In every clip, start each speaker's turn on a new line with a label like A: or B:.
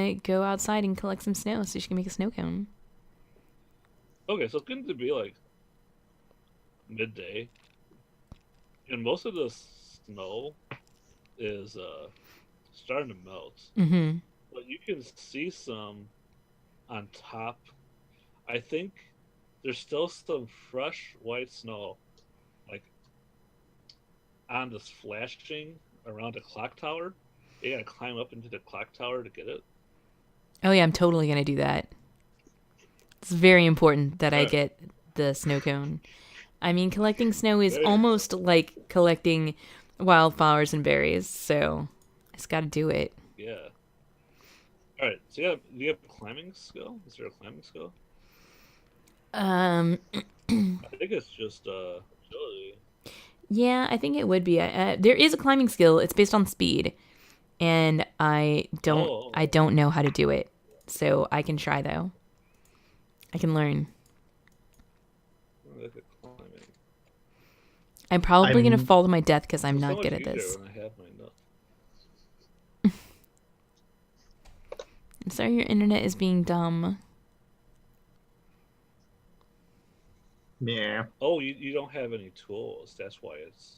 A: to go outside and collect some snow so she can make a snow cone.
B: Okay, so it's going to be like midday, and most of the snow is starting to melt.
A: Mm-hmm.
B: But you can see some on top. I think there's still some fresh white snow, like on this flashing around the clock tower. You gotta climb up into the clock tower to get it.
A: Oh yeah, I'm totally gonna do that. It's very important that
B: All
A: I
B: right,
A: get the snow cone. I mean, collecting snow is
B: very
A: almost like collecting wildflowers and berries, so I just gotta do it.
B: yeah. All right, so you have a climbing skill? Is there a climbing skill?
A: Um,
B: I think it's just agility.
A: yeah, I think it would be. There is a climbing skill. It's based on speed, and I
B: Oh,
A: don't know how to do it. So I can try though. I can learn.
B: look at climbing.
A: I'm probably gonna
C: I'm
A: fall to my death because I'm
B: This is so
A: not good
B: much
A: at
B: easier
A: this.
B: when I have my notes.
A: I'm sorry your internet is being dumb.
C: yeah.
B: Oh, you don't have any tools. That's why it's.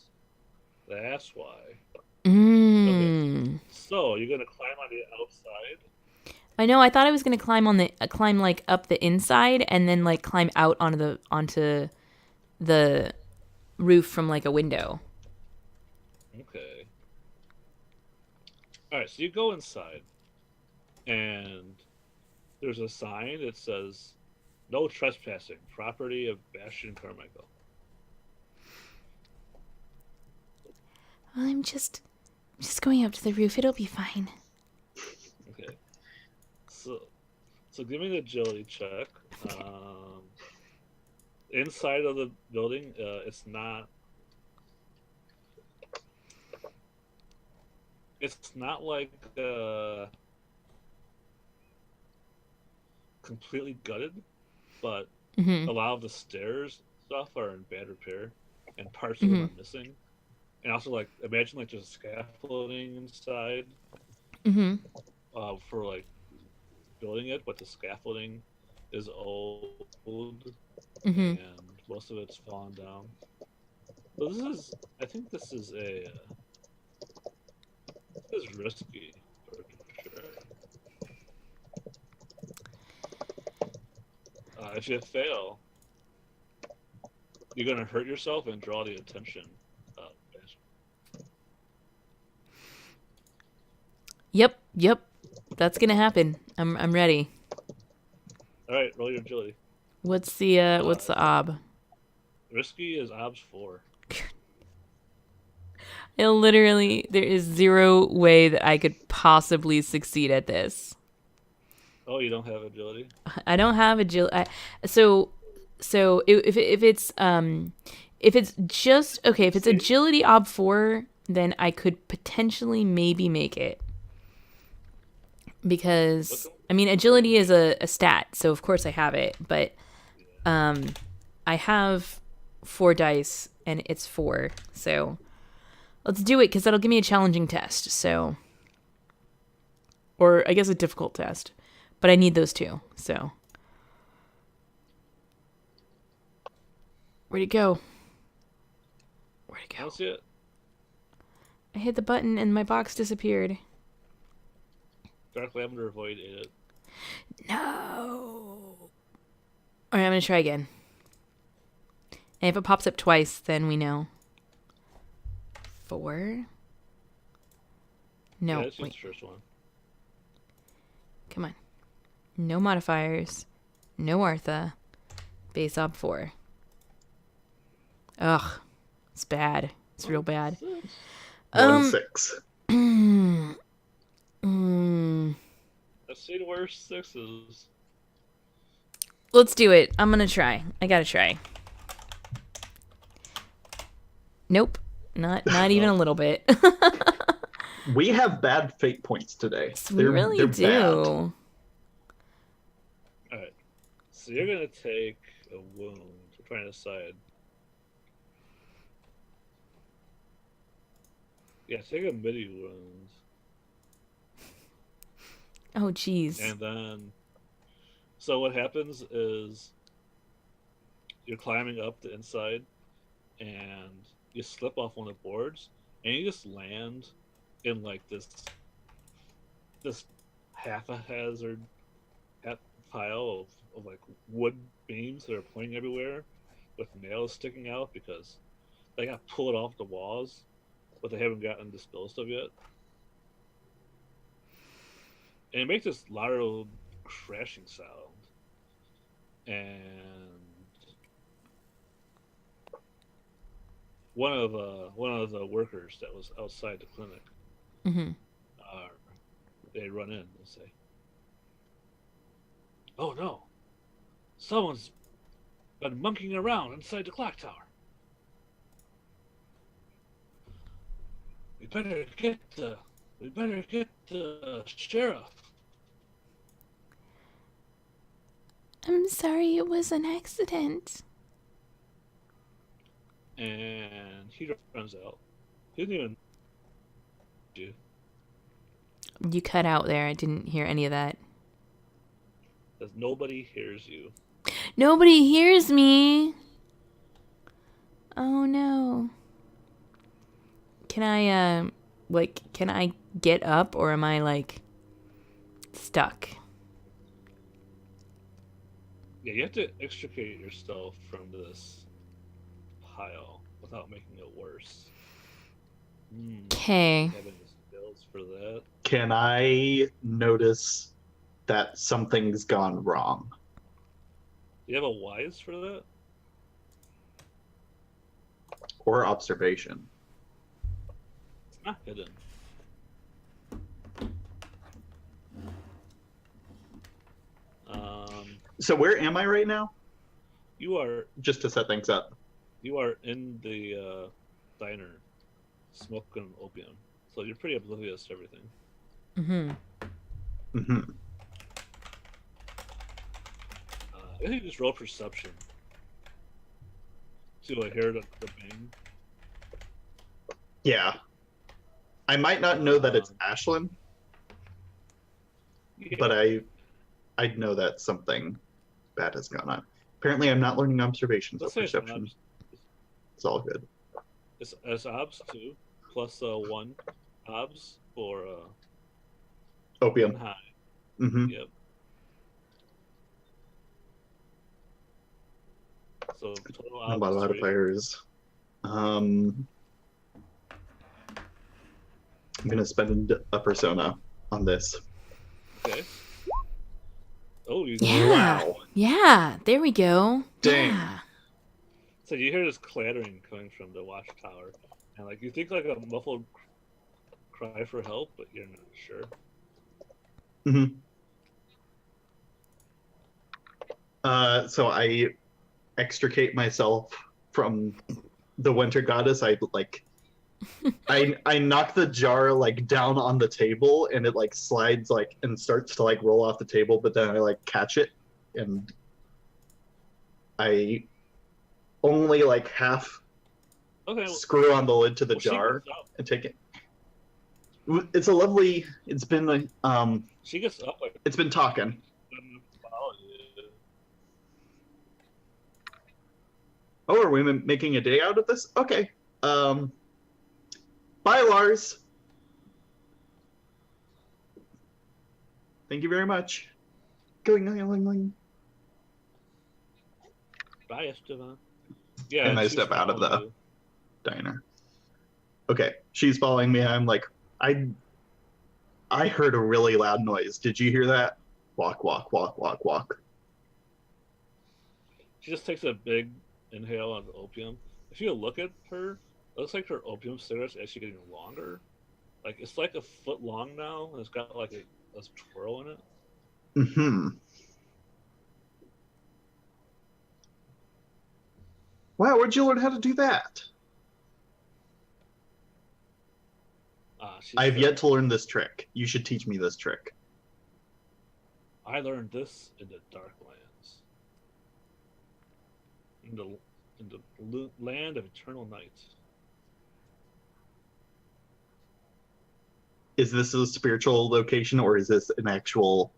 B: That's why. Okay.
A: Mmm.
B: So you're gonna climb on the outside.
A: I know. I thought I was gonna climb on the climb like up the inside and then like climb out onto the roof from like a window.
B: Okay. All right. So you go inside, and there's a sign that says, "No trespassing. Property of Bastion Carmichael."
A: I'm just going up to the roof. It'll be fine.
B: Okay. So so give me the agility check. Um, Inside of the building, it's not. It's not like completely gutted, but
A: Mhm.
B: a lot of the stairs stuff are in bad repair, and parts of them
A: Mhm.
B: are missing. And also, like, imagine like just scaffolding inside
A: Mhm.
B: for like building it, but the scaffolding is old
A: Mhm.
B: and most of it's fallen down. So this is, I think this is risky for sure. If you fail, you're gonna hurt yourself and draw the attention. Uh,
A: Yep. Yep. That's gonna happen. I'm ready.
B: all right, roll your agility.
A: What's the
B: It's
A: ob?
B: risky is obs 4.
A: There is zero way that I could possibly succeed at this.
B: Oh, you don't have agility?
A: I don't have agility. So if it's just okay, if it's
B: See,
A: agility ob 4, then I could potentially maybe make it
B: look
A: because
B: at
A: I mean
B: what you
A: agility is
B: make.
A: a stat, so of course I have it, but
B: Yeah.
A: I have 4 dice and it's 4, so let's do it because that'll give me a challenging test. So, or I guess a difficult test, but I need those two. So, where'd it go? Where'd it
B: I
A: go?
B: don't see it.
A: I hit the button and my box disappeared.
B: Dark Lavender Void ate it.
A: No. All right, I'm gonna try again. And if it pops up twice, then we know. 4.
B: Yeah,
A: No,
B: it's just
A: wait.
B: the first one.
A: Come on. No modifiers. No Artha. Base op 4. Ugh, it's bad. It's real
B: Oh,
A: bad.
B: 6.
C: One
A: Um.
C: six.
A: mm,
B: I've seen worse 6s.
A: let's do it. I'm gonna try. I gotta try. Nope. Not even a
B: Nope.
A: little bit.
C: We have bad fate points today.
A: Yes, we
C: They're
A: really
C: bad.
A: do.
B: Alright. So you're gonna take a wound. We're trying to decide. Yeah, take a midi wound.
A: Oh, jeez.
B: And then, so what happens is you're climbing up the inside, and you slip off one of the boards, and you just land in like this half a hazard half pile of like wood beams that are pointing everywhere with nails sticking out because they got pulled off the walls, but they haven't gotten disposed of yet. And it makes this loud crashing sound. And one of the workers that was outside the clinic,
A: Hmm.
B: uh, they run in and say, "Oh no, someone's been monkeying around inside the clock tower. We better get the we better get the sheriff."
A: I'm sorry, it was an accident.
B: And he runs out. He didn't even do.
A: You cut out there. I didn't hear any of that.
B: Because nobody hears you.
A: Nobody hears me. Oh no. Can I can I get up, or am I like stuck?
B: Yeah, you have to extricate yourself from this pile without making it worse.
A: Okay.
B: Having the skills for that.
C: Can I notice that something's gone wrong?
B: Do you have a wise for that?
C: Or observation?
B: It's not hidden.
C: So where am I right now?
B: You are
C: Just to set things up.
B: in the diner, smoking opium, so you're pretty oblivious to everything.
A: Mm-hmm.
C: Mm-hmm.
B: I think you just roll perception. So I hear the bang.
C: Yeah. I might not know that it's Ashlyn,
B: Yeah.
C: but I'd know that something bad has gone on. Apparently, I'm not learning observations or
B: Let's say it's
C: perception.
B: obs.
C: It's all good.
B: It's obs 2 plus 1 obs for
C: Opium.
B: high.
C: Mm-hmm.
B: Yep. So total
C: A lot of
B: obs 3.
C: modifiers. I'm gonna spend a persona on this.
B: Okay. Oh, you.
A: Yeah.
C: Wow.
A: Yeah. There we go.
C: Dang.
A: Yeah.
B: So you hear this clattering coming from the watchtower, and like you think like a muffled cry for help, but you're not sure.
C: Mm-hmm. So I extricate myself from the winter goddess. I knock the jar like down on the table, and it like slides like and starts to like roll off the table, but then I like catch it, and I only like half
B: Okay.
C: screw on the lid to the
B: Well, she
C: jar
B: gets up.
C: and take it. It's a lovely. It's been
B: She gets up like.
C: it's been talking. Oh, are we making a day out of this? Okay. Bye, Lars. Thank you very much. Going.
B: Bye, Esteban. Yeah,
C: And I
B: she's
C: step out of the
B: following you.
C: diner. Okay, she's following me. I'm like, I heard a really loud noise. Did you hear that? Walk.
B: She just takes a big inhale on the opium. If you look at her, it looks like her opium cigarette's actually getting longer. Like it's like a foot long now, and it's got like a twirl in it.
C: Mm-hmm. Wow, where'd you learn how to do that? I've yet to learn this trick. You should teach me this trick.
B: I learned this in the Darklands. In the land of eternal night.
C: is this a spiritual location or is this an actual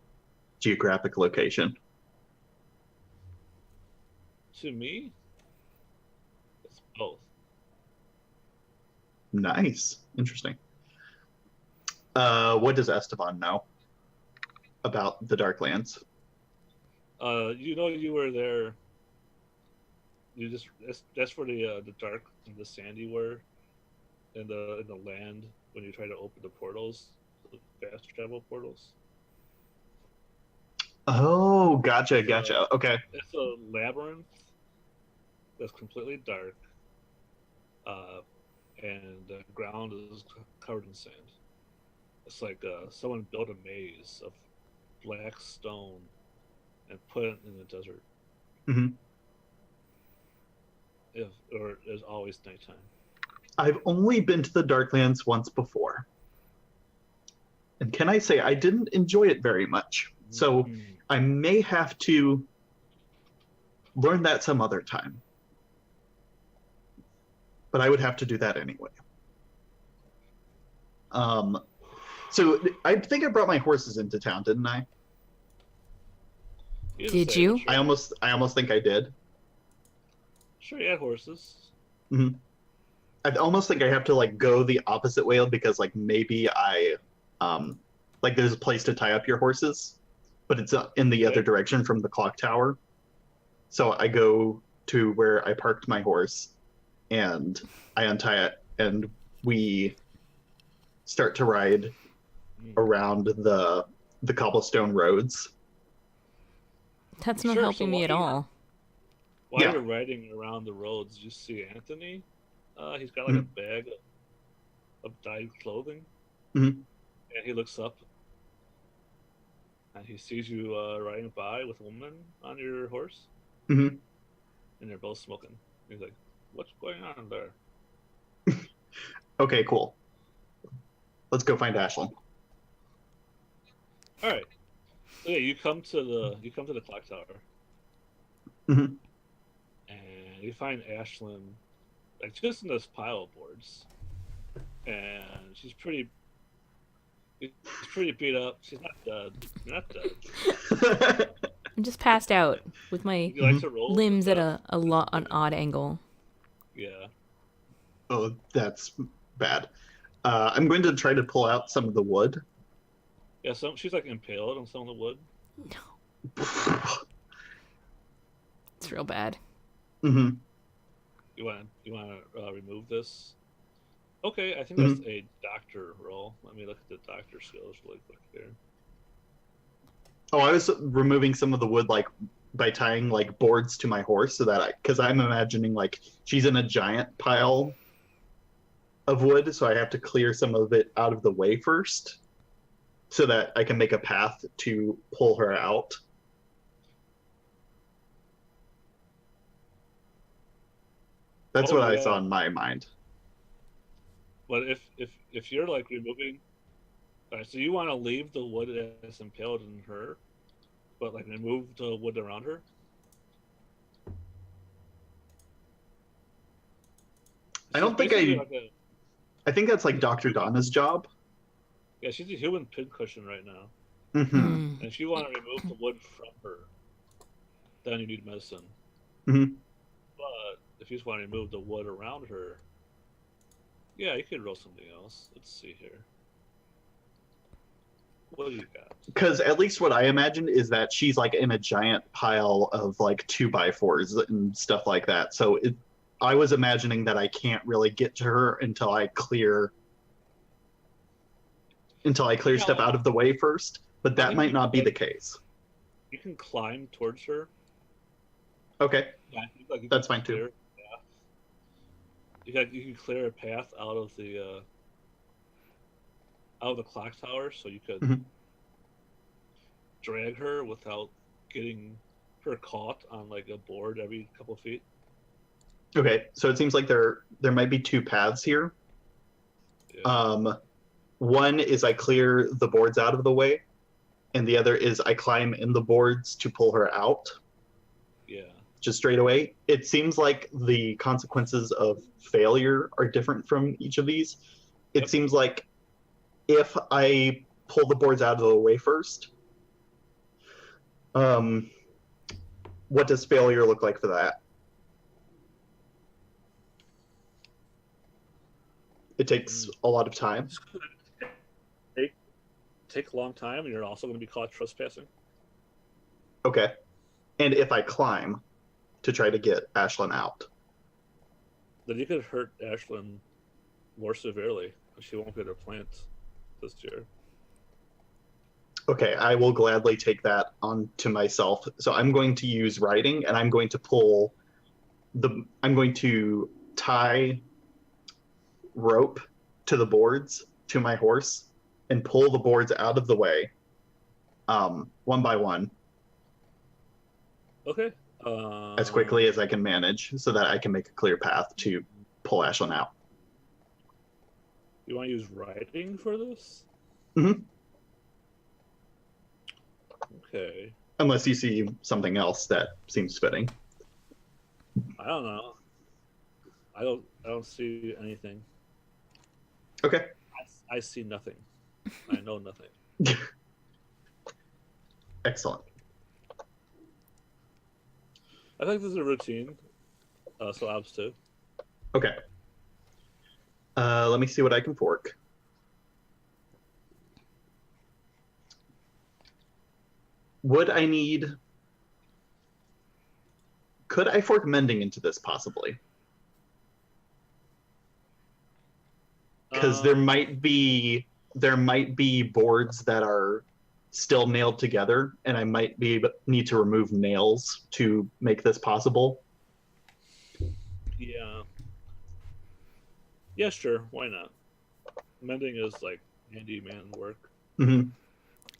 C: geographic location?
B: To me, it's both.
C: Nice. Interesting. What does Esteban know about the Darklands?
B: You were there. That's where the dark and the sandy were in the land when you try to open the portals, the fast travel portals.
C: Oh, gotcha. Okay.
B: It's a labyrinth that's completely dark, uh, and the ground is covered in sand. It's like someone built a maze of black stone and put it in the desert.
C: hmm
B: Or there's always nighttime.
C: I've only been to the Darklands once before. And can I say I didn't enjoy it very much. So I may have to learn that some other time. But I would have to do that anyway. So I think I brought my horses into town, didn't I?
A: Did you?
C: I almost think I did.
B: Sure, you had horses.
C: Mm-hmm. I almost think I have to like go the opposite way because like maybe I like there's a place to tie up your horses, but it's in the other direction from the clock tower. So I go to where I parked my horse and I untie it and we start to ride around the cobblestone roads.
A: That's not helping me at all.
B: While you're riding around the roads, you see Anthony. He's got like a bag of dyed clothing, and he looks up, and he sees you riding by with a woman on your horse, and they're both smoking. He's like, "What's going on there?"
C: Okay, cool. Let's go find Ashlyn.
B: All right. So yeah, you come to the clock tower,
C: Mm-hmm.
B: and you find Ashlyn like just in this pile of boards, and she's pretty beat up. She's not dead. You're not dead.
A: I'm just passed out with my
B: You like to roll
A: limbs at an odd angle.
B: Yeah.
C: Oh, that's bad. I'm going to try to pull out some of the wood.
B: Yeah, she's like impaled on some of the wood.
A: No. It's real bad.
C: Mm-hmm.
B: You want to remove this? Okay, I think that's a doctor roll. Let me look at the doctor skills really quick here.
C: Oh, I was removing some of the wood like by tying like boards to my horse so that because I'm imagining like she's in a giant pile of wood, so I have to clear some of it out of the way first so that I can make a path to pull her out. That's what I saw in my mind.
B: But if you're like removing, all right, so you want to leave the wood that's impaled in her, but like remove the wood around her.
C: I don't think I think that's like Dr. Donna's job.
B: Yeah, she's a human pincushion right now.
C: Mm-hmm.
B: And if you want to remove the wood from her, then you need medicine.
C: Mm-hmm.
B: But if you just want to remove the wood around her, yeah, you could roll something else. Let's see here. What do you got?
C: Because at least what I imagine is that she's like in a giant pile of like 2x4s and stuff like that. So I was imagining that I can't really get to her until I clear stuff out of the way first. But that might not be the case.
B: You can climb towards her.
C: Okay,
B: Yeah, like
C: that's fine too.
B: You can clear a path out of the clock tower, so you could drag her without getting her caught on like a board every couple of feet.
C: Okay, so it seems like there might be two paths here. Yeah. One is I clear the boards out of the way, and the other is I climb in the boards to pull her out.
B: Yeah.
C: Just straight away. It seems like the consequences of failure are different from each of these. It seems like if I pull the boards out of the way first, what does failure look like for that? It takes a lot of time.
B: It's gonna take a long time, and you're also going to be caught trespassing.
C: Okay. And if I climb to try to get Ashlyn out.
B: Then you could hurt Ashlyn more severely. She won't get her plant this year.
C: Okay, I will gladly take that on to myself. So I'm going to use riding, and I'm going to tie rope to the boards to my horse and pull the boards out of the way, one by one.
B: Okay.
C: As quickly as I can manage, so that I can make a clear path to pull Ashlyn out.
B: You want to use riding for this?
C: Mm-hmm.
B: Okay.
C: Unless you see something else that seems fitting.
B: I don't know. I don't see anything.
C: Okay.
B: I see nothing. I know nothing.
C: Excellent.
B: I think this is a routine. So obs too.
C: Okay. Let me see what I can fork. Could I fork mending into this possibly? Because there might be boards that are still nailed together, and I might need to remove nails to make this possible.
B: Yeah. Yeah, sure. Why not? Mending is like handyman work.
C: Mm-hmm.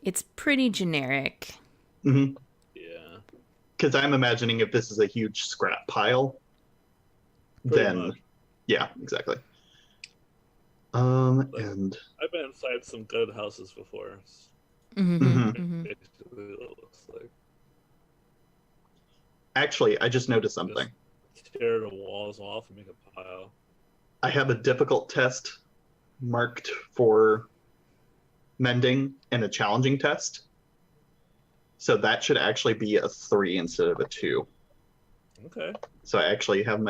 A: It's pretty generic.
C: Mm-hmm.
B: Yeah.
C: Because I'm imagining if this is a huge scrap pile,
B: Pretty
C: then
B: much.
C: Yeah, exactly.
B: Like,
C: And
B: I've been inside some good houses before. Basically what it looks like.
C: Actually, I just noticed something.
B: Just tear the walls off and make a pile.
C: I have a difficult test marked for mending and a challenging test. So that should actually be a 3 instead of a 2.
B: Okay.
C: So I actually have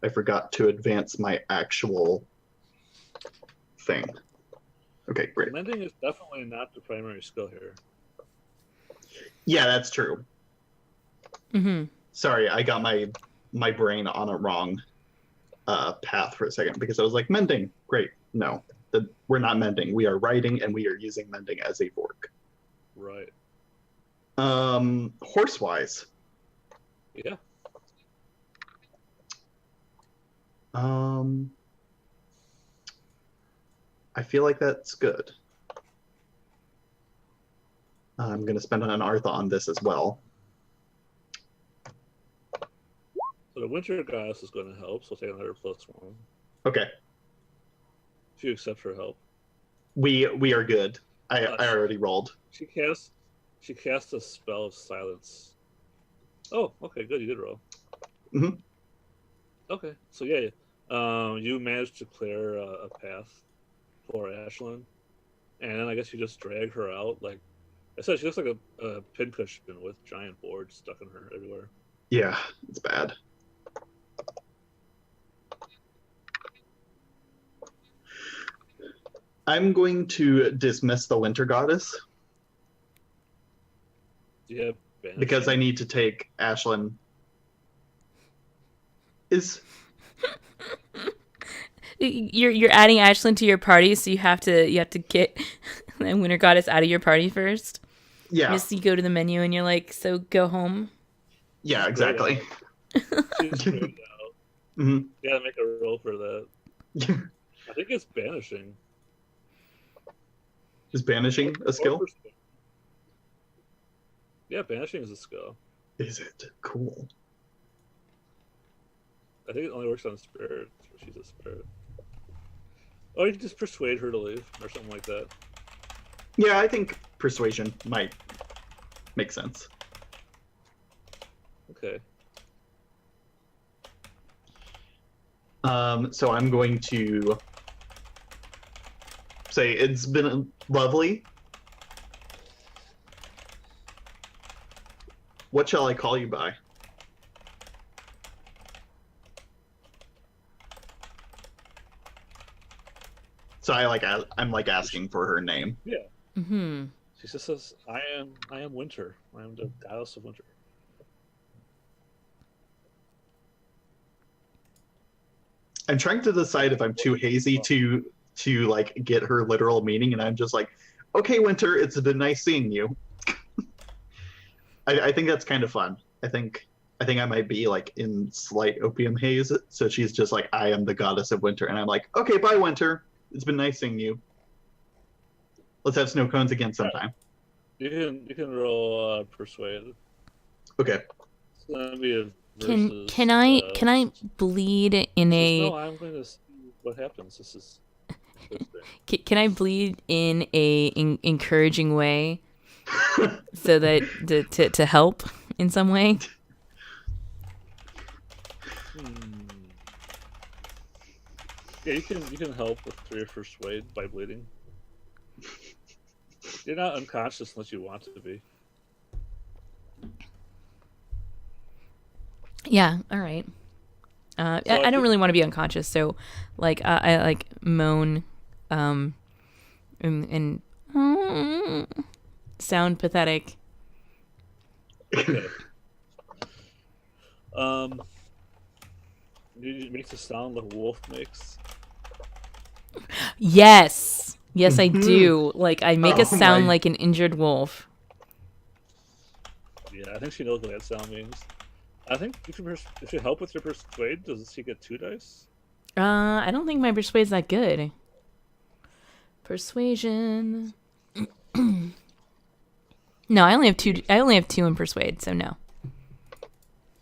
C: I forgot to advance my actual thing. Okay, great.
B: Mending is definitely not the primary skill here.
C: Yeah, that's true.
A: Mm-hmm.
C: Sorry, I got my brain on a wrong path for a second because I was like, mending, great. No, we're not mending. We are writing, and we are using mending as a fork.
B: Right.
C: Horse-wise.
B: Yeah.
C: I feel like that's good. I'm going to spend an Artha on this as well.
B: So the winter goddess is going to help, so take another +1.
C: Okay.
B: If you accept her help.
C: We are good. I already rolled.
B: She cast a spell of silence. Oh, okay, good. You did roll.
C: Mm-hmm.
B: Okay, so yeah, you managed to clear a path for Ashlyn, and then I guess you just drag her out. Like I said, she looks like a pincushion with giant boards stuck in her everywhere.
C: Yeah, it's bad. I'm going to dismiss the winter goddess.
B: Yeah,
C: because I need to take Ashlyn.
A: You're adding Ashlyn to your party, so you have to get the winter goddess out of your party first.
C: Yeah.
A: Just you go to the menu and you're like, so go home.
C: Yeah, exactly.
B: She's straight out.
C: Mm-hmm.
B: You gotta make a roll for that. I think it's banishing.
C: Is banishing a skill?
B: Yeah, banishing is a skill.
C: Is it? Cool.
B: I think it only works on spirit. She's a spirit. Oh, you can just persuade her to leave or something like that.
C: Yeah, I think persuasion might make sense.
B: Okay.
C: So I'm going to Say, it's been lovely. What shall I call you by? So I'm like asking for her name.
B: Yeah.
A: Mm-hmm.
B: She just says, I am winter. I am the goddess of winter.
C: I'm trying to decide if I'm too hazy to like get her literal meaning, and I'm just like, okay, Winter, it's been nice seeing you. I think that's kind of fun. I think I might be like in slight opium haze. So she's just like, I am the goddess of winter, and I'm like, okay, bye, Winter. It's been nice seeing you. Let's have snow cones again sometime.
B: You can roll persuade.
C: Okay.
B: It's gonna be a versus,
A: Can I bleed in a?
B: No, I'm going to see what happens. This is.
A: Can I bleed in a encouraging way, so that to help in some way?
B: Yeah, you can help with 3 or persuade by bleeding. You're not unconscious unless you want to be.
A: Yeah. All right.
B: So
A: I don't really want to be unconscious, so like I like moan, and sound pathetic.
B: Okay. It makes a sound like a wolf makes.
A: Yes, I do. Like I make a sound
C: my.
A: like an injured wolf.
B: Yeah, I think she knows what that sound means. I think if you help with your persuade, does she get 2 dice?
A: I don't think my persuade's that good. Persuasion. No, I only have 2. I only have 2 in persuade, so no.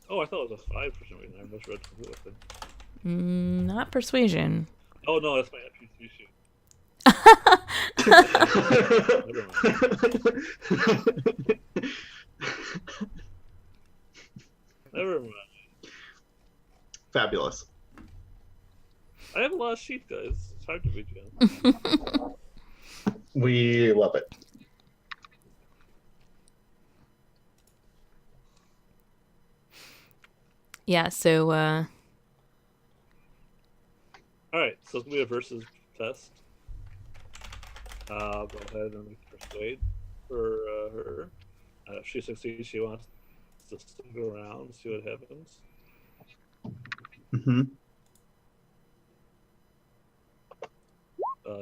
B: Oh, I thought it was a 5 for some reason. I misread something.
A: Not persuasion.
B: Oh no, that's my NPC sheet. Never mind.
C: Fabulous.
B: I have a lot of sheep, guys. It's hard to beat you.
C: We love it.
A: Yeah. So.
B: Alright, so it's gonna be a versus test. Go ahead and persuade for her. If she succeeds, she wants to stick around, see what happens.
C: Mm-hmm.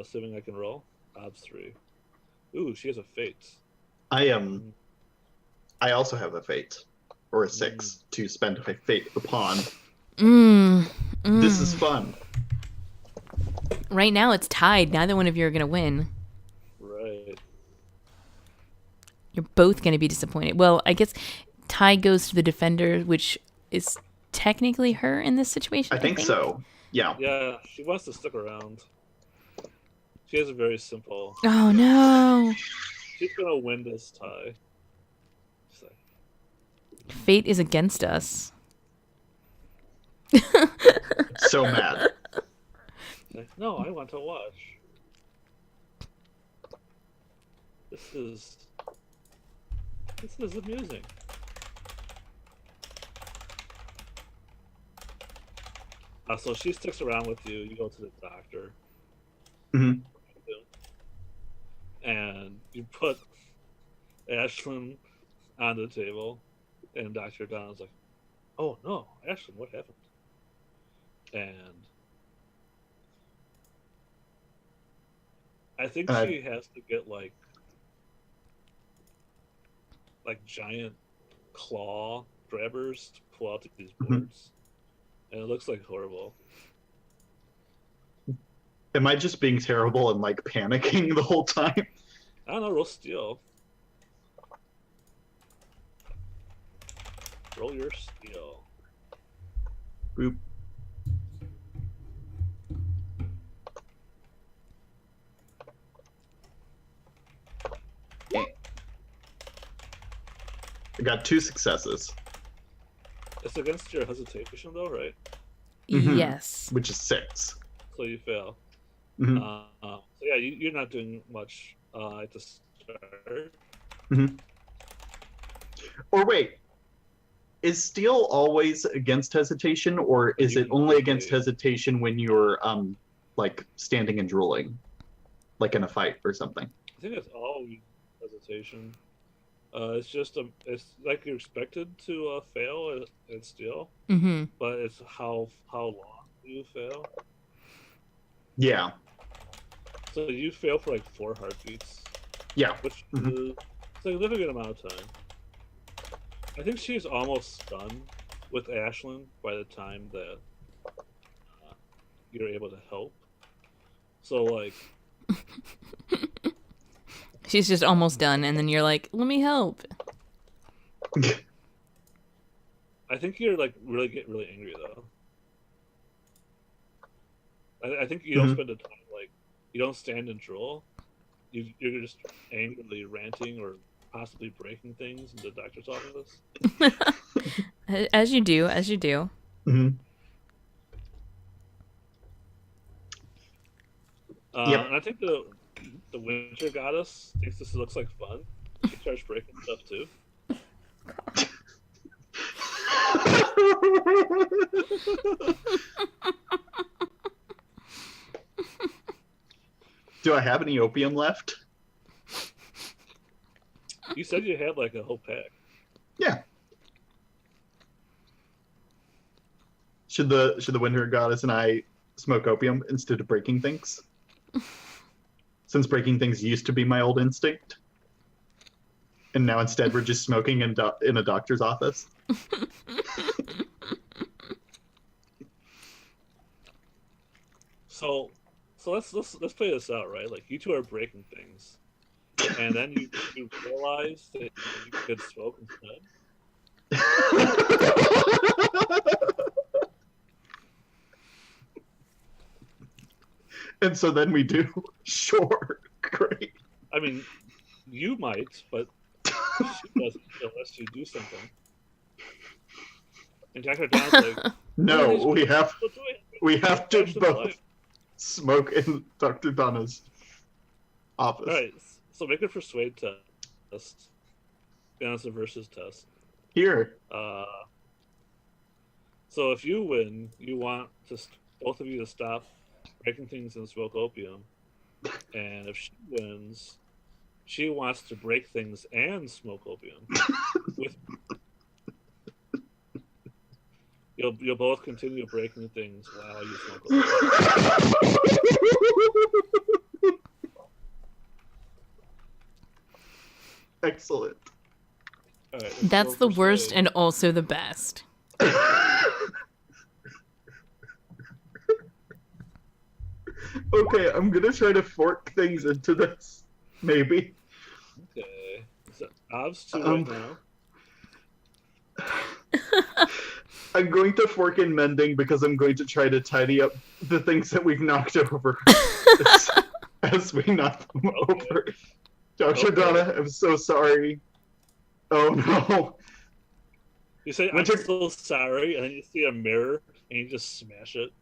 B: Assuming I can roll. Odds 3. Ooh, she has a fate.
C: I also have a fate, or a 6 to spend a fate upon. This is fun.
A: Right now it's tied. Neither one of you are gonna win.
B: Right.
A: You're both gonna be disappointed. Well, I guess tie goes to the defender, which is technically her in this situation.
C: I think so. Yeah.
B: Yeah, she wants to stick around. She has a very simple.
A: Oh no!
B: She's gonna win this tie.
A: Fate is against us.
C: So mad.
B: No, I want to watch. This is amusing. So she sticks around with you. You go to the doctor.
C: Mm-hmm.
B: And you put Ashlyn on the table, and Dr. Don's like, "Oh no, Ashlyn, what happened?" And I think she has to get like giant claw grabbers to pull out these boards, and it looks like horrible.
C: Am I just being terrible and like panicking the whole time?
B: I don't know. Roll steel. Roll your steel.
C: Boop. I got 2 successes.
B: It's against your hesitation, though, right?
C: Mhm.
A: Yes.
C: Which is 6.
B: So you fail.
C: Hmm.
B: So yeah, you're not doing much at the start.
C: Hmm. Or wait, is steel always against hesitation, or
B: But
C: is
B: you
C: it
B: can
C: only against
B: quickly.
C: hesitation when you're like standing and drooling, like in a fight or something?
B: I think it's all hesitation. It's just it's like you're expected to fail at steel,
A: Mm-hmm.
B: but it's how long do you fail?
C: Yeah.
B: So you fail for like 4 heartbeats,
C: Yeah.
B: which
C: Hmm.
B: is a significant amount of time. I think she's almost done with Ashlyn by the time that you're able to help. So like,
A: She's just almost done, and then you're like, "Let me help."
B: I think you're like get really angry though. I think you don't
C: Hmm.
B: spend the time like you don't stand and drool. You're just angrily ranting or possibly breaking things in the doctor's office.
A: As you do, as you do.
C: Hmm. Yep.
B: And I think the winter goddess thinks this looks like fun. She starts breaking stuff too.
C: Do I have any opium left?
B: You said you had like a whole pack.
C: Yeah. Should the winter goddess and I smoke opium instead of breaking things? Since breaking things used to be my old instinct, and now instead we're just smoking in a doctor's office.
B: So let's play this out, right? Like you two are breaking things, and then you realize that you could smoke instead.
C: And so then we do. Sure. Great.
B: I mean, you might, but she doesn't unless you do something. And Dr. Don's like,
C: No,
B: these
C: we have
B: people doing?
C: we have to
B: Ashlyn's
C: both
B: life.
C: smoke in Dr. Donna's office.
B: All right, so make a persuade test. It's a versus test.
C: Here.
B: Uh, so if you win, you want both of you to stop breaking things and smoke opium. And if she wins, she wants to break things and smoke opium. With you'll both continue breaking things while you smoke opium.
C: Excellent.
B: All right,
A: That's the worst and also the best.
C: Okay, I'm gonna try to fork things into this. Maybe.
B: Okay. So odds 2 right now.
C: I'm going to fork in mending because I'm going to try to tidy up the things that we've knocked over as we knock them over. Dr. Donna, I'm so sorry. Oh no.
B: You say,
C: Winter...
B: I'm so sorry, and then you see a mirror and you just smash it.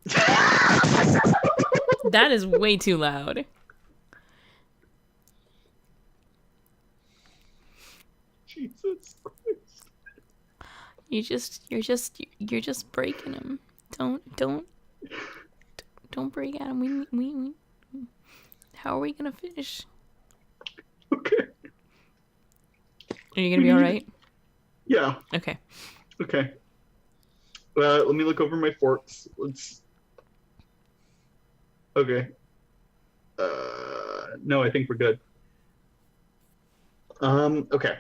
A: That is way too loud.
C: Jesus Christ.
A: You're just breaking him. Don't break at him. We how are we gonna finish?
C: Okay.
A: Are you gonna be all right?
C: Yeah.
A: Okay.
C: Okay. Let me look over my forks. Let's. Okay. No, I think we're good. Okay.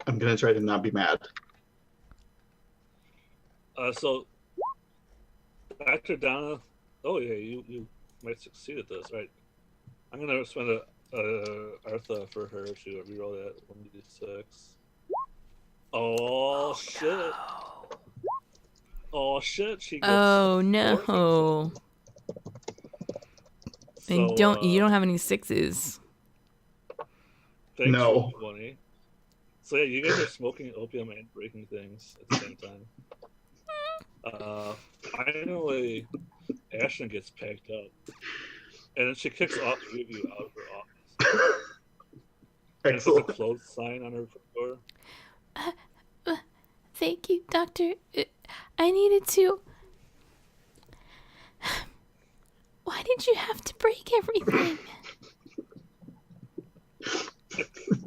C: I'm gonna try to not be mad.
B: So, Dr. Donna, oh yeah, you might succeed at this, right? I'm gonna spend a Artha for her to reroll that 1d6. Oh shit!
A: No.
B: Oh shit! She gets.
A: Oh no! And
B: So,
A: you don't have any sixes.
B: Thanks,
C: No.
B: 20. So yeah, you guys are smoking opium and breaking things at the same time. Finally, Ashton gets packed up, and then she kicks all three of you out of her office. And puts a
C: Excellent.
B: closed sign on her door.
A: Thank you, Doctor. I needed to. Why did you have to break everything?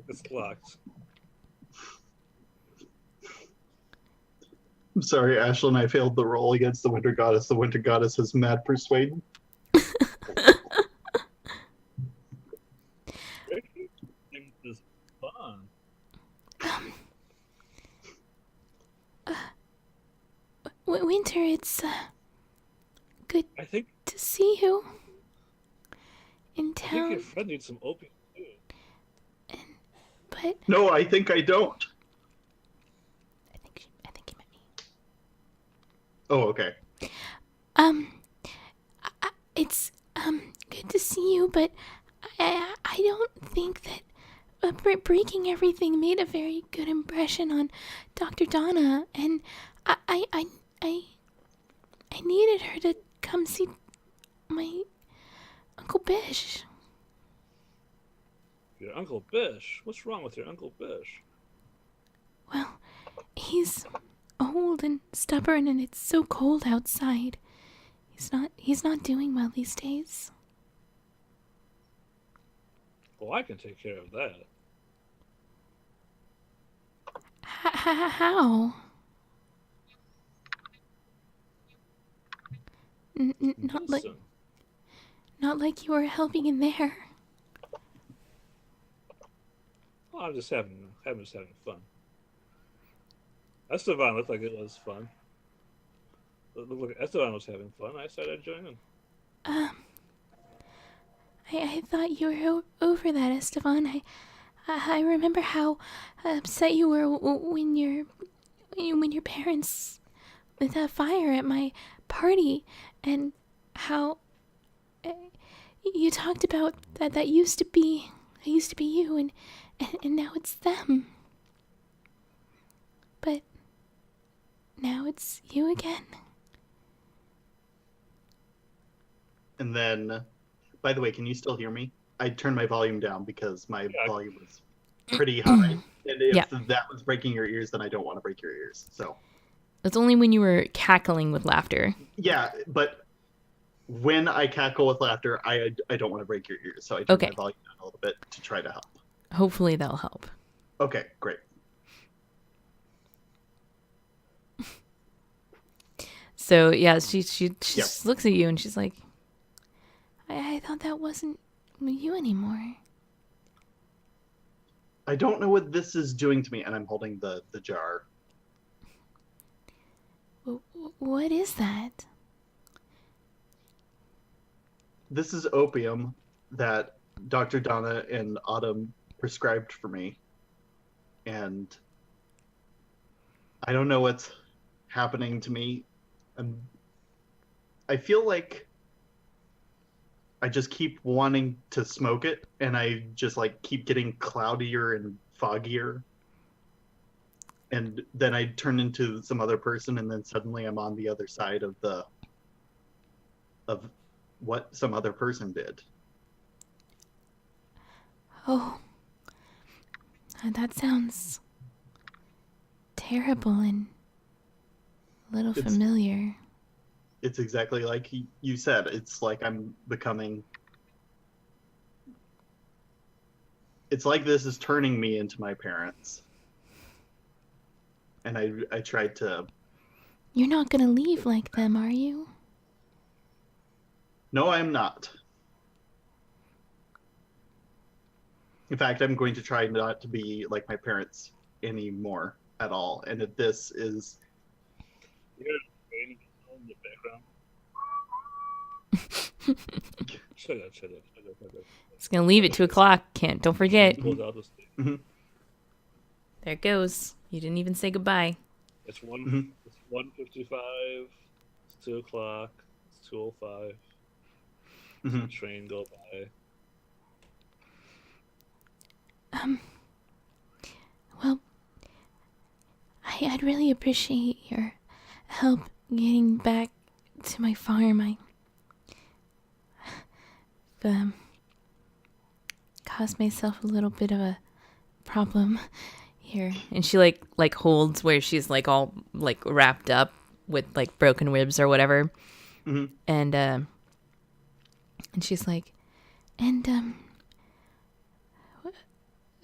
B: It's locked.
C: I'm sorry, Ashlyn, I failed the roll against the Winter Goddess. The Winter Goddess has mad persuade.
B: Breaking things is fun.
A: Winter, it's good
B: I think
A: to see you in
B: your
A: town,
B: friend needs some opium too.
A: but
C: No, I think I don't.
A: I think you meant me.
C: Oh, okay.
A: It's good to see you, but I don't think that breaking everything made a very good impression on Dr. Donna, and I needed her to come see my Uncle Bish.
B: Your Uncle Bish? What's wrong with your Uncle Bish?
A: Well, he's old and stubborn, and it's so cold outside. He's not doing well these days.
B: Well, I can take care of that.
A: How?
B: Listen,
A: Not like you were helping in there.
B: well, I'm just having fun. Esteban looked like it was fun. Look, Esteban was having fun. I said I'd join in.
A: I thought you were over that, Esteban. I remember how upset you were when your parents lit that fire at my party, and how you talked about that used to be you, and now it's them. But now it's you again.
C: And then, by the way, can you still hear me? I turned my volume down because my volume was pretty high. And if that was breaking your ears, then I don't want to break your ears. So
A: It's only when you were cackling with laughter.
C: yeah, but when I cackle with laughter, I don't want to break your ears. So I turned my volume down a little bit to try to help.
A: Hopefully that'll help.
C: Okay, great.
A: So yeah, she just looks at you and she's like, I thought that wasn't you anymore.
C: I don't know what this is doing to me, and I'm holding the jar.
A: What is that?
C: This is opium that Dr. Donna and Autumn prescribed for me. And I don't know what's happening to me. I feel like I just keep wanting to smoke it, and I just like keep getting cloudier and foggier. And then I turn into some other person, and then suddenly I'm on the other side of what some other person did.
A: Oh, that sounds terrible and a little familiar.
C: It's exactly like you said. It's like I'm becoming... It's like this is turning me into my parents. And I tried to...
A: You're not gonna leave like them, are you?
C: No, I'm not. In fact, I'm going to try not to be like my parents anymore at all. And if this is...
B: You're in the background. Shut up.
A: It's gonna leave at 2:00. Can't. Don't forget.
C: Mm-hmm.
A: There it goes. You didn't even say goodbye.
B: It's 1:55. It's 2:00. It's 2:05.
C: Mm-hmm.
B: The train go by.
A: Well, I'd really appreciate your help getting back to my farm, I um, caused myself a little bit of a problem here. And she like holds where she's like all like wrapped up with like broken ribs or whatever.
C: Hmm.
A: And she's like, and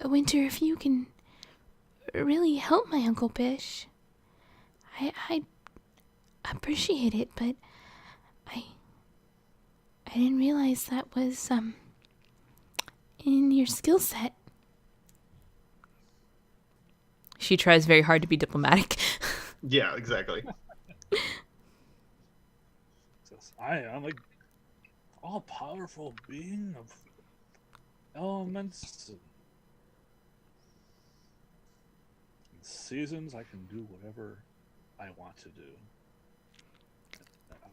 A: Winter, if you can really help my Uncle Bish, I appreciate it, but I didn't realize that was in your skill set. She tries very hard to be diplomatic.
C: Yeah, exactly.
B: Says, I am a all-powerful being of elements and seasons. I can do whatever I want to do.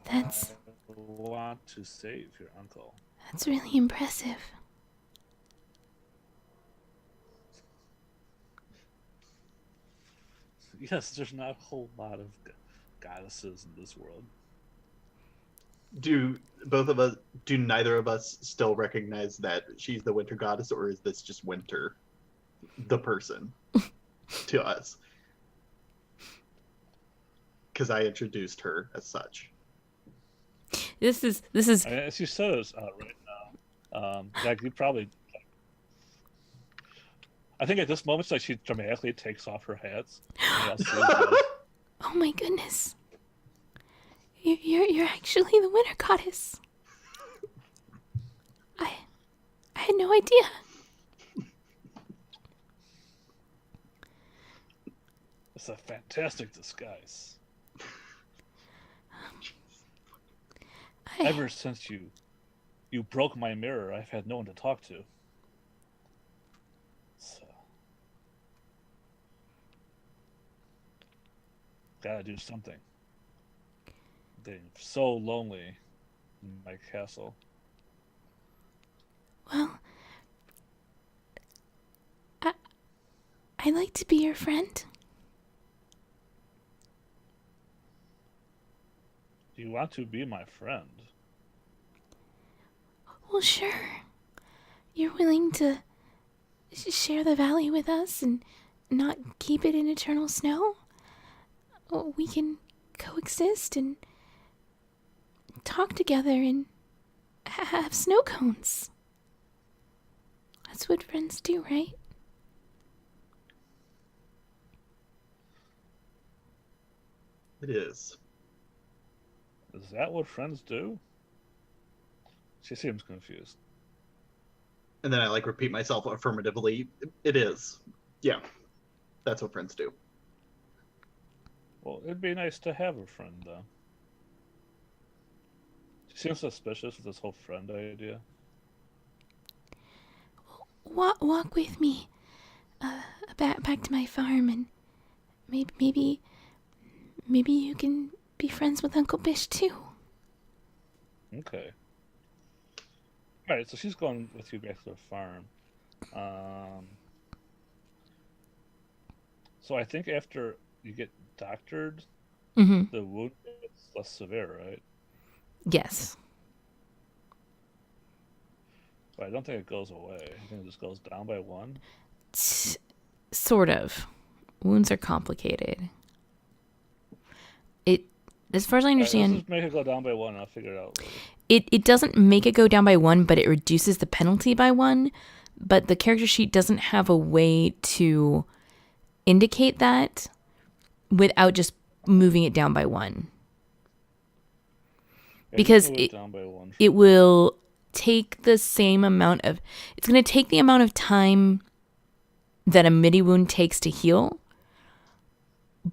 A: That's
B: I want to save your uncle.
A: that's really impressive.
B: Yes, there's not a whole lot of goddesses in this world.
C: Do neither of us still recognize that she's the winter goddess, or is this just Winter, the person, to us? Because I introduced her as such.
A: This is
B: As you said it right now, like you probably. I think at this moment, it's like she dramatically takes off her hats.
A: oh my goodness. You're actually the winter goddess. I had no idea.
B: It's a fantastic disguise. Ever since you broke my mirror, I've had no one to talk to. So, gotta do something. Being so lonely in my castle.
A: Well, I'd like to be your friend.
B: Do you want to be my friend?
A: Well, sure. You're willing to share the valley with us and not keep it in eternal snow? Oh, we can coexist and talk together and have snow cones. That's what friends do, right?
C: It is.
B: Is that what friends do? She seems confused.
C: And then I like repeat myself affirmatively. It is. Yeah. That's what friends do.
B: Well, it'd be nice to have a friend, though. She seems suspicious with this whole friend idea.
A: Walk with me back to my farm, and maybe you can be friends with Uncle Bish too.
B: Okay. Alright, so she's going with you back to the farm. So I think after you get doctored,
A: Mm-hmm.
B: the wound gets less severe, right?
A: Yes.
B: But I don't think it goes away. I think it just goes down by one.
A: Sort of. Wounds are complicated. It, as far as I understand,
B: Let's just make it go down by one, and I'll figure it out later.
A: it doesn't make it go down by one, but it reduces the penalty by one. But the character sheet doesn't have a way to indicate that without just moving it down by one.
B: Yeah,
A: Because
B: just move it down by one.
A: it will take the same amount of, it's going to take the amount of time that a midi wound takes to heal,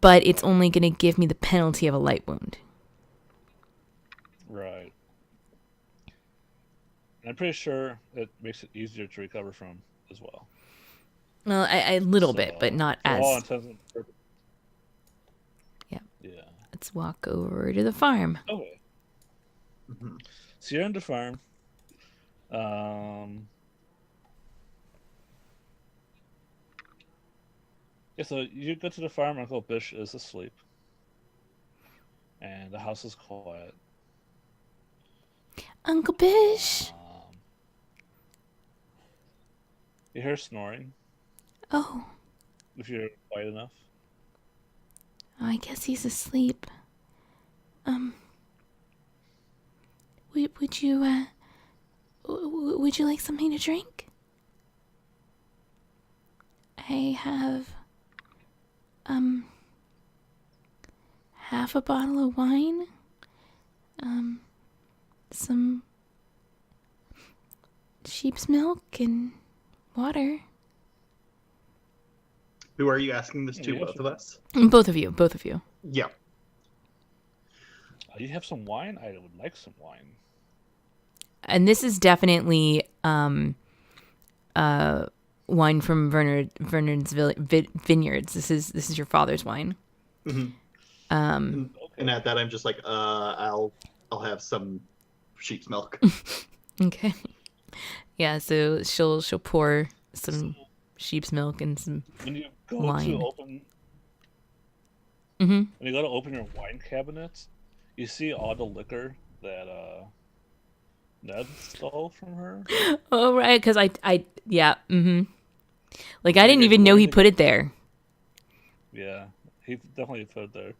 A: but it's only going to give me the penalty of a light wound.
B: Right. And I'm pretty sure it makes it easier to recover from as well.
A: Well, a little bit, but not
B: for all
A: as.
B: intents and purposes.
A: Yeah.
B: Yeah.
A: Let's walk over to the farm.
B: Okay.
C: Mm-hmm.
B: So you're in the farm. Yeah, so you go to the farm. Uncle Bish is asleep. and the house is quiet.
A: Uncle Bish.
B: Um, you hear snoring
A: Oh,
B: if you're quiet enough.
A: I guess he's asleep. Um, would you would you like something to drink? I have um half a bottle of wine, um some sheep's milk and water.
C: Who are you asking this to?
B: You have
C: Both of us?
A: Both of you, both of you.
C: Yeah.
B: you have some wine. I would like some wine.
A: And this is definitely wine from Vernard's vineyards. This is your father's wine.
C: Mhm.
A: Um,
C: And at that, I'm just like, I'll have some sheep's milk.
A: okay. Yeah, so she'll pour some sheep's milk and some
B: When you go
A: wine.
B: to open,
A: Mm-hmm.
B: when you go to open your wine cabinet, you see all the liquor that Ned stole from her.
A: Oh right, because yeah, mm-hmm. Like I
B: You
A: didn't
B: guys
A: even
B: put
A: know he
B: anything-
A: put it there.
B: Yeah, he definitely put it there.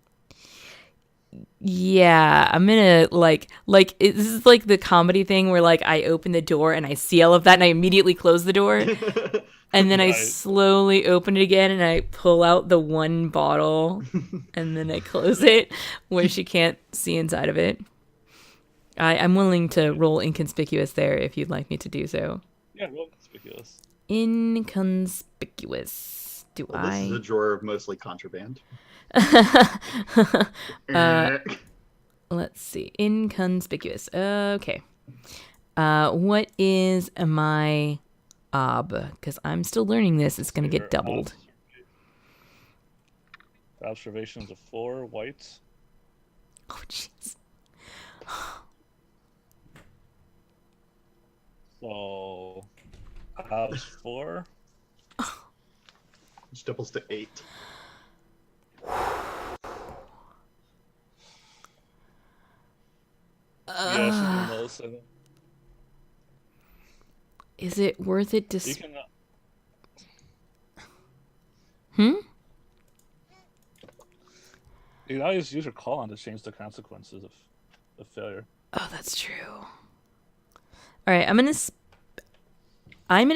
A: Yeah, I'm gonna this is like the comedy thing where like I open the door and I see all of that and I immediately close the door and then I
B: Right.
A: slowly open it again and I pull out the one bottle and then I close it where she can't see inside of it. I'm willing to roll inconspicuous there if you'd like me to do so.
B: Yeah, real conspicuous.
A: Inconspicuous. Do
C: Well, this is a
A: I?
C: drawer of mostly contraband.
A: Let's see. Inconspicuous. Okay. What is my because I'm still learning this. It's going to
B: Your
A: get doubled.
B: Observations of 4 whites.
A: Oh, jeez.
B: So, odds 4.
C: Which doubles to 8.
B: Yes, you can notice it.
A: Is it worth it to...
B: You can.
A: Hmm?
B: You can always use your call on to change the consequences of failure.
A: Oh, that's true. All right, I'm gonna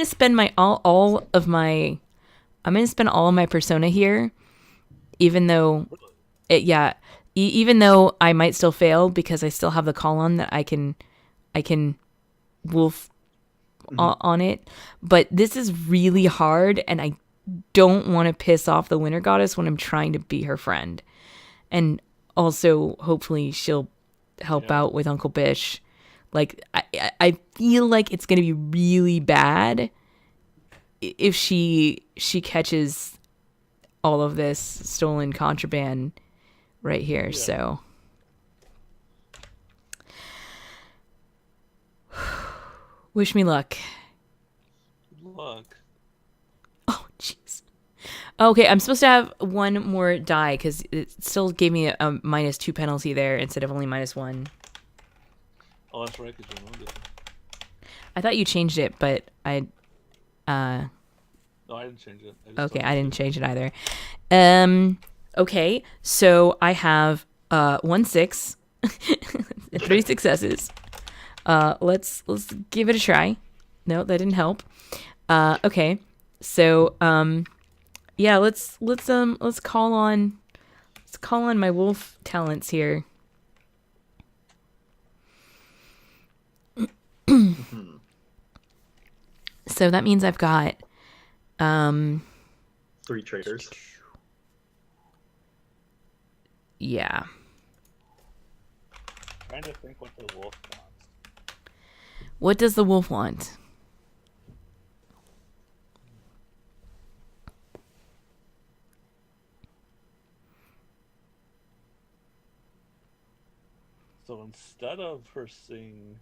A: spend my all of my... I'm gonna spend all of my persona here, even though... even though I might still fail because I still have the call on that I can wolf on it. But this is really hard, and I don't want to piss off the Winter Goddess when I'm trying to be her friend. And also, hopefully, she'll help out with Uncle Bish. Like, I feel like it's gonna be really bad if she catches all of this stolen contraband right here.
B: Yeah.
A: So wish me luck.
B: Good luck.
A: Oh jeez. Okay, I'm supposed to have one more die because it still gave me a -2 penalty there instead of only -1.
B: Oh, that's right, because you moved it.
A: I thought you changed it, but I
B: No, I didn't change it.
A: okay, I didn't change it either. Okay, so I have 1 6 and 3 successes. Let's give it a try. No, that didn't help. Okay, so yeah, let's call on my wolf talents here. So that means I've got
C: 3 traders.
A: yeah.
B: Trying to think what the wolf wants.
A: What does the wolf want?
B: So instead of her seeing...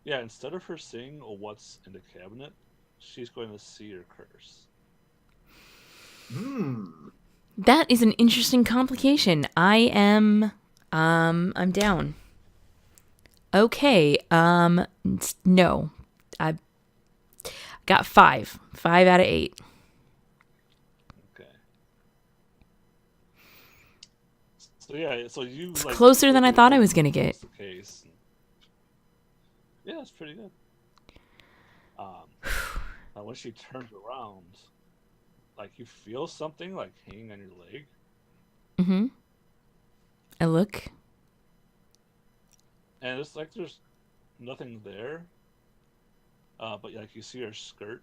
B: Yeah, instead of her seeing what's in the cabinet, she's going to see your curse.
D: That is an interesting complication. I'm down. Okay, no. I got 5. 5 out of 8.
B: Okay. So yeah, so you
D: It's
B: like
D: closer than I
B: quickly
D: thought I
B: learn
D: was gonna get.
B: what's the case. Yeah, it's pretty good. Now when she turns around, like you feel something like hanging on your leg.
D: Mm-hmm. I look.
B: And it's like there's nothing there. But like you see her skirt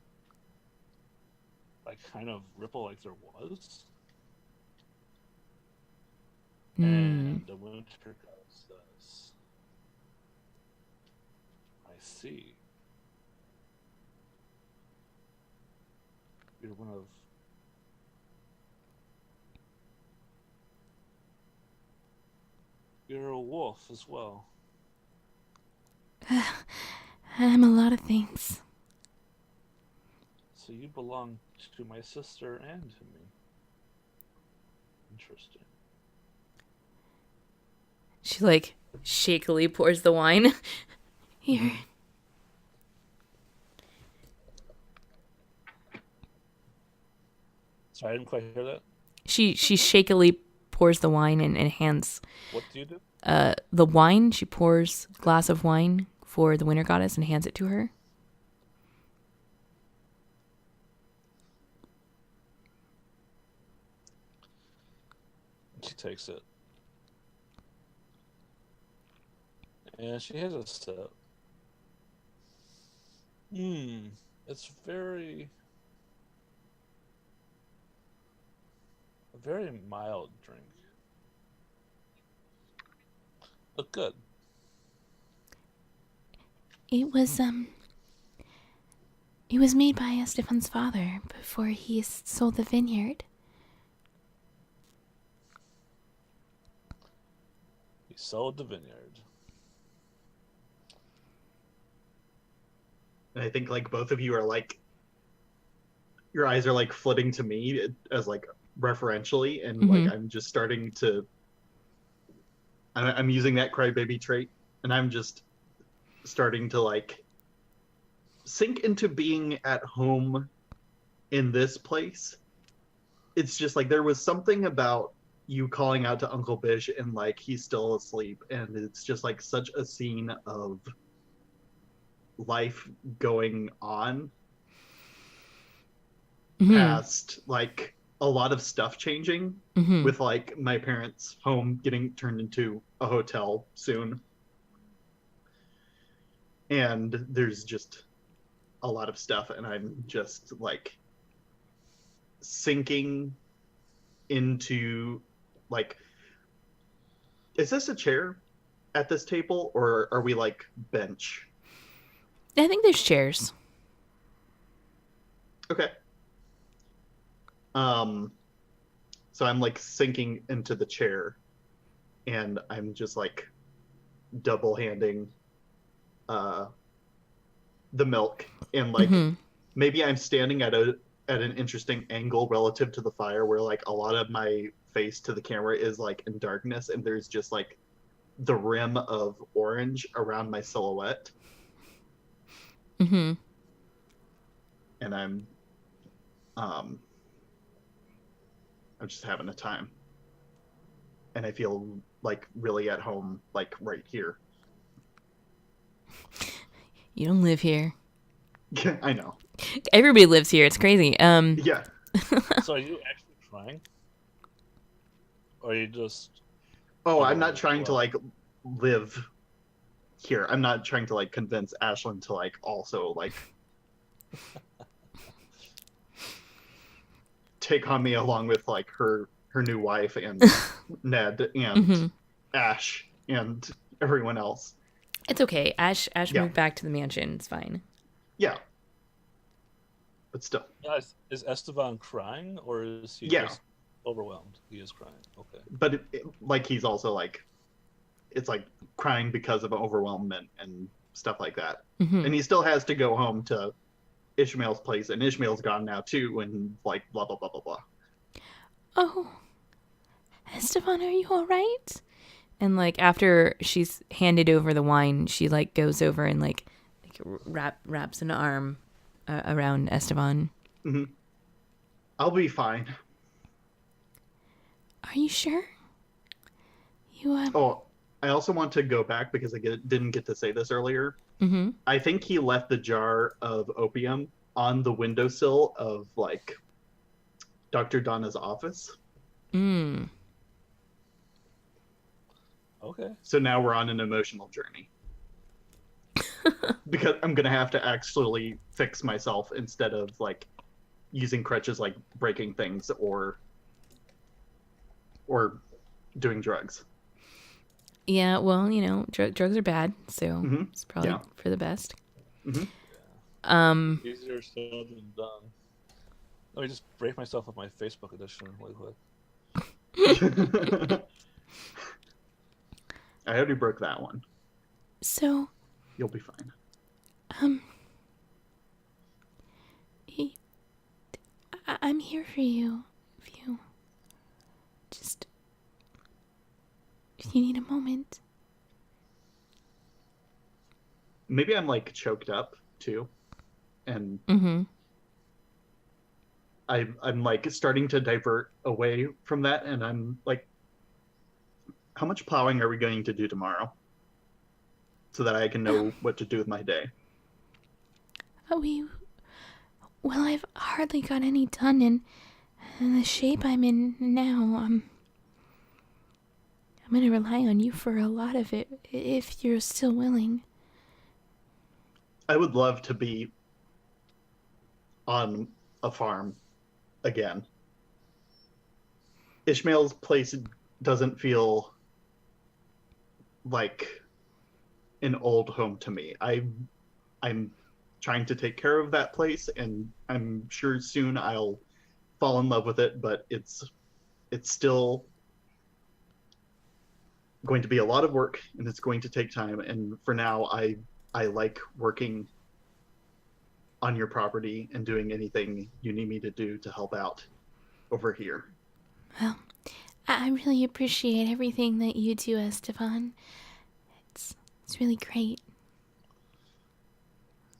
B: like kind of ripple like there was. And the winter goddess says, I see. You're one of You're a wolf as well.
A: I'm a lot of things.
B: So you belong to my sister and to me. Interesting.
D: She like shakily pours the wine.
A: Here.
B: Sorry, I didn't quite hear that.
D: She shakily pours the wine and hands
B: What do you do?
D: the wine. She pours a glass of wine for the winter goddess and hands it to her.
B: She takes it. And she has a sip. It's a very mild drink. But good.
A: It was made by Estefan's father before he sold the vineyard.
B: He sold the vineyard.
C: And I think like both of you are like, your eyes are like flitting to me as like referentially, and like I'm just starting to. I'm using that crybaby trait, and I'm just starting to like sink into being at home in this place. It's just like there was something about you calling out to Uncle Bish and like he's still asleep, and it's just like such a scene of life going on past like a lot of stuff changing with like my parents' home getting turned into a hotel soon, and there's just a lot of stuff, and I'm just like sinking into like, is this a chair at this table or are we like bench?
D: I think there's chairs.
C: Okay. So I'm like sinking into the chair, and I'm just like double handing the milk, and like maybe I'm standing at an interesting angle relative to the fire where like a lot of my face to the camera is like in darkness, and there's just like the rim of orange around my silhouette. And I'm just having a time, and I feel like really at home, like right here.
D: You don't live here.
C: I know.
D: Everybody lives here. It's crazy.
C: Yeah.
B: So are you actually crying? Or are you just...
C: Oh, I'm not trying to like live here. I'm not trying to like convince Ashlyn to like also like take on me along with like her new wife and Ned and Ash and everyone else.
D: It's okay. Ash moved back to the mansion. It's fine.
C: Yeah. But still.
B: Is Esteban crying, or is he just overwhelmed? He is crying. Okay.
C: But like he's also like, it's like crying because of overwhelmment and stuff like that. And he still has to go home to Ishmael's place, and Ishmael's gone now too, and like blah blah blah blah blah.
A: Oh, Esteban, are you all right?
D: And like after she's handed over the wine, she like goes over and like wraps an arm around Esteban.
C: Hmm. I'll be fine.
A: Are you sure? You,
C: Oh, I also want to go back because didn't get to say this earlier.
D: Mm-hmm.
C: I think he left the jar of opium on the windowsill of like Dr. Donna's office.
D: Mm.
B: Okay.
C: So now we're on an emotional journey. Because I'm gonna have to actually fix myself instead of like using crutches, like breaking things or doing drugs.
D: Yeah, well, you know, drugs are bad, so
C: Mm-hmm.
D: it's probably
C: Yeah.
D: for the best.
C: Mm-hmm.
B: Easier said than done. Let me just break myself with my Facebook edition really quick.
C: I already broke that one.
A: so,
C: You'll be fine.
A: he, I'm here for you. Just, if you need a moment.
C: Maybe I'm like choked up too, and
D: Mm-hmm.
C: I'm like starting to divert away from that, and I'm like, how much plowing are we going to do tomorrow, so that I can know what to do with my day?
A: Well, I've hardly got any done in the shape I'm in now. I'm gonna rely on you for a lot of it, if you're still willing.
C: I would love to be on a farm again. Ishmael's place doesn't feel like an old home to me. I'm trying to take care of that place, and I'm sure soon I'll fall in love with it, but it's still going to be a lot of work, and it's going to take time. And for now, I like working on your property and doing anything you need me to do to help out over here.
A: Well, I really appreciate everything that you do, Esteban. It's really great.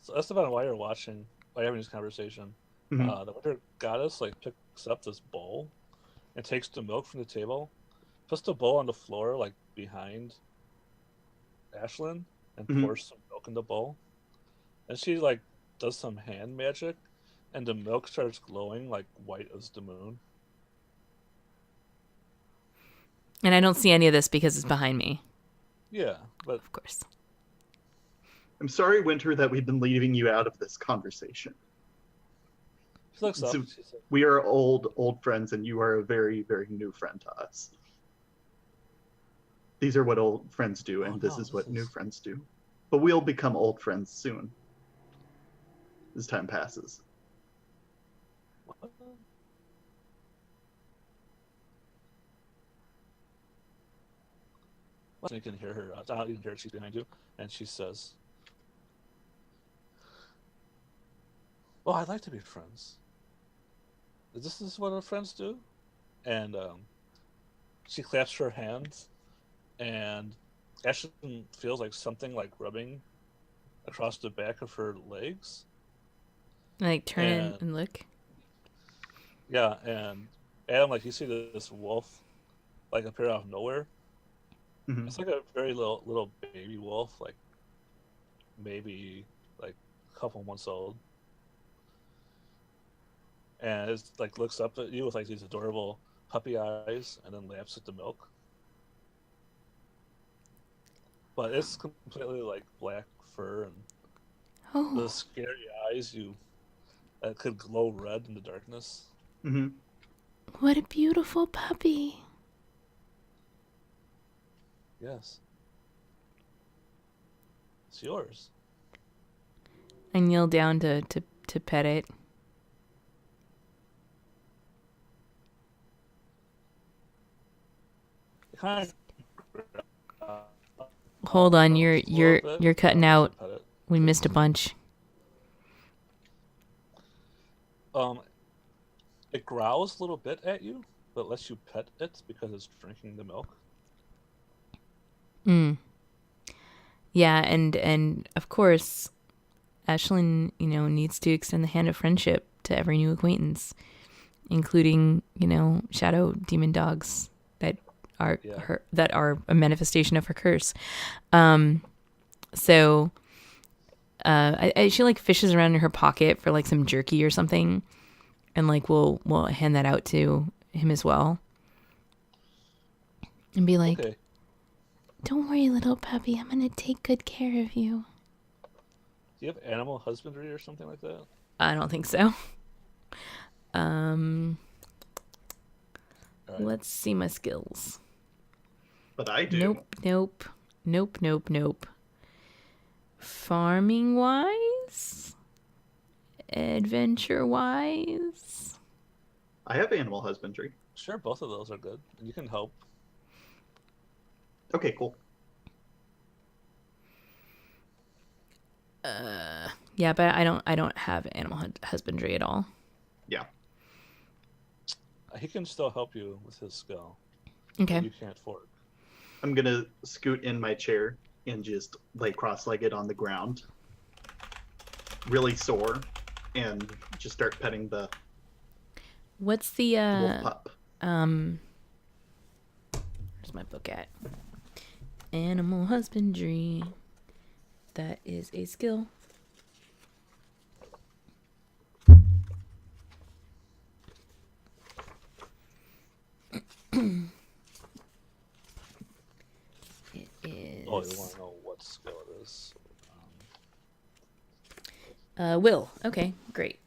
B: So Esteban, while you're having this conversation,
C: Mhm.
B: the winter goddess like picks up this bowl and takes the milk from the table, puts the bowl on the floor like behind Ashlyn, and
C: Mhm.
B: pours some milk in the bowl. And she like does some hand magic, and the milk starts glowing like white as the moon.
D: And I don't see any of this because it's behind me,
B: Yeah, but
D: of course.
C: I'm sorry, Winter, that we've been leaving you out of this conversation.
B: she looks up.
C: So
B: She's like,
C: we are old friends, and you are a very, very new friend to us. These are what old friends do, and this
B: no,
C: is what new friends do. But we'll become old friends soon, as time passes.
B: what? You can hear her. You can hear her. She's behind you, and she says, "Well, I'd like to be friends. This is what our friends do." And she claps her hands, and Ashlyn feels like something like rubbing across the back of her legs.
D: Like turn in
B: And
D: and look.
B: yeah, and Adam, like you see this wolf like appear out of nowhere.
C: Mhm.
B: It's like a very little baby wolf, like maybe like a couple months old. And it's like looks up at you with like these adorable puppy eyes and then laps at the milk. But it's completely like black fur and the
A: Oh,
B: scary eyes you that could glow red in the darkness.
C: Mhm.
A: what a beautiful puppy.
B: Yes. It's yours.
D: I kneel down to pet it.
B: It kind of
D: Hold on,
B: a little bit,
D: you're cutting
B: as you
D: out.
B: pet it.
D: We missed a bunch.
B: Um, it growls a little bit at you, but it lets you pet it because it's drinking the milk.
D: Mm. Yeah, and of course, Ashlyn, needs to extend the hand of friendship to every new acquaintance, including, shadow demon dogs that are that are a manifestation of her curse. So she like fishes around in her pocket for like some jerky or something, and like we'll hand that out to him as well, and be like,
B: Okay.
A: Don't worry, little puppy. I'm gonna take good care of you.
B: Do you have animal husbandry or something like that?
D: I don't think so.
B: All right.
D: Let's see my skills.
C: But I do.
D: Nope. Farming wise? Adventure wise?
C: I have animal husbandry.
B: Sure, both of those are good. And you can help.
C: Okay, cool.
D: Yeah, but I don't have animal husbandry at all.
C: Yeah.
B: He can still help you with his skill.
D: Okay.
B: But you can't fork.
C: I'm gonna scoot in my chair and just lay cross-legged on the ground, really sore, and just start petting the
D: What's the
C: wolf pup.
D: where's my book at? Animal husbandry. That is a skill. It is.
B: Oh, you want to know what skill it is?
D: Will. Okay, great.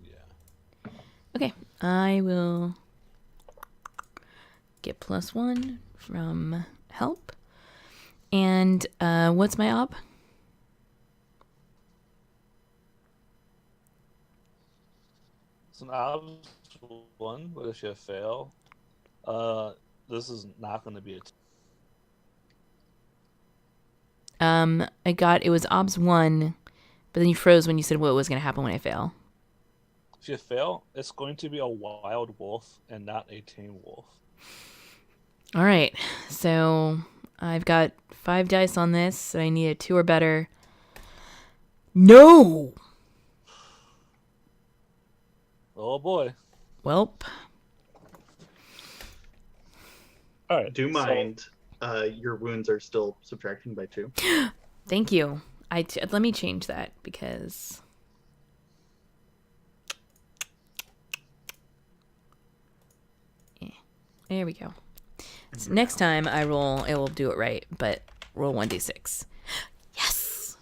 B: Yeah.
D: Okay, I will get +1 from help. And what's my op?
B: It's an obvious one, but if you fail, this is not going to be a.
D: It was obs 1, but then you froze when you said what was going to happen when I fail.
B: If you fail, it's going to be a wild wolf and not a tame wolf.
D: All right, so I've got 5 dice on this, so I need a 2 or better. No!
B: Oh boy.
D: Welp.
B: All right.
C: Do mind, your wounds are still subtracting by 2.
D: Thank you. Let me change that because there we go. So next time I will do it right, but roll 1d6. Yes.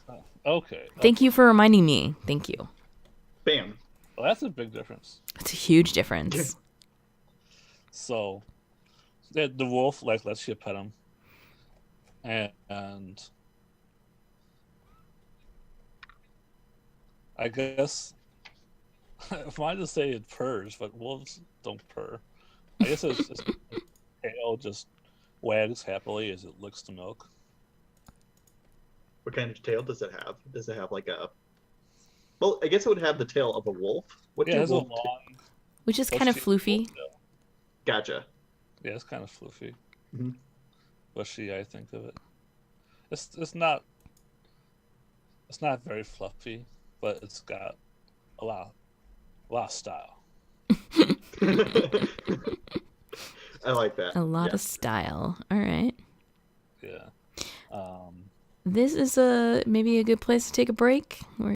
B: Okay.
D: Thank you for reminding me. Thank you.
C: Bam.
B: Well, that's a big difference.
D: It's a huge difference.
B: So, the wolf lets you pet him, and I guess if I just say it purrs, but wolves don't purr. I guess its tail just wags happily as it licks the milk.
C: What kind of tail does it have? Does it have like a... Well, I guess it would have the tail of a wolf. What
B: Yeah, it
C: do
B: has a
C: wolf
B: long,
D: Which is kind of floofy.
B: wolf tail.
C: Gotcha.
B: Yeah, it's kind of floofy.
C: Mhm.
B: Bushy, I think of it. It's not very fluffy, but it's got a lot of style.
C: I like that.
D: A lot
C: Yeah.
D: of style. All right.
B: Yeah.
D: This is maybe a good place to take a break. We're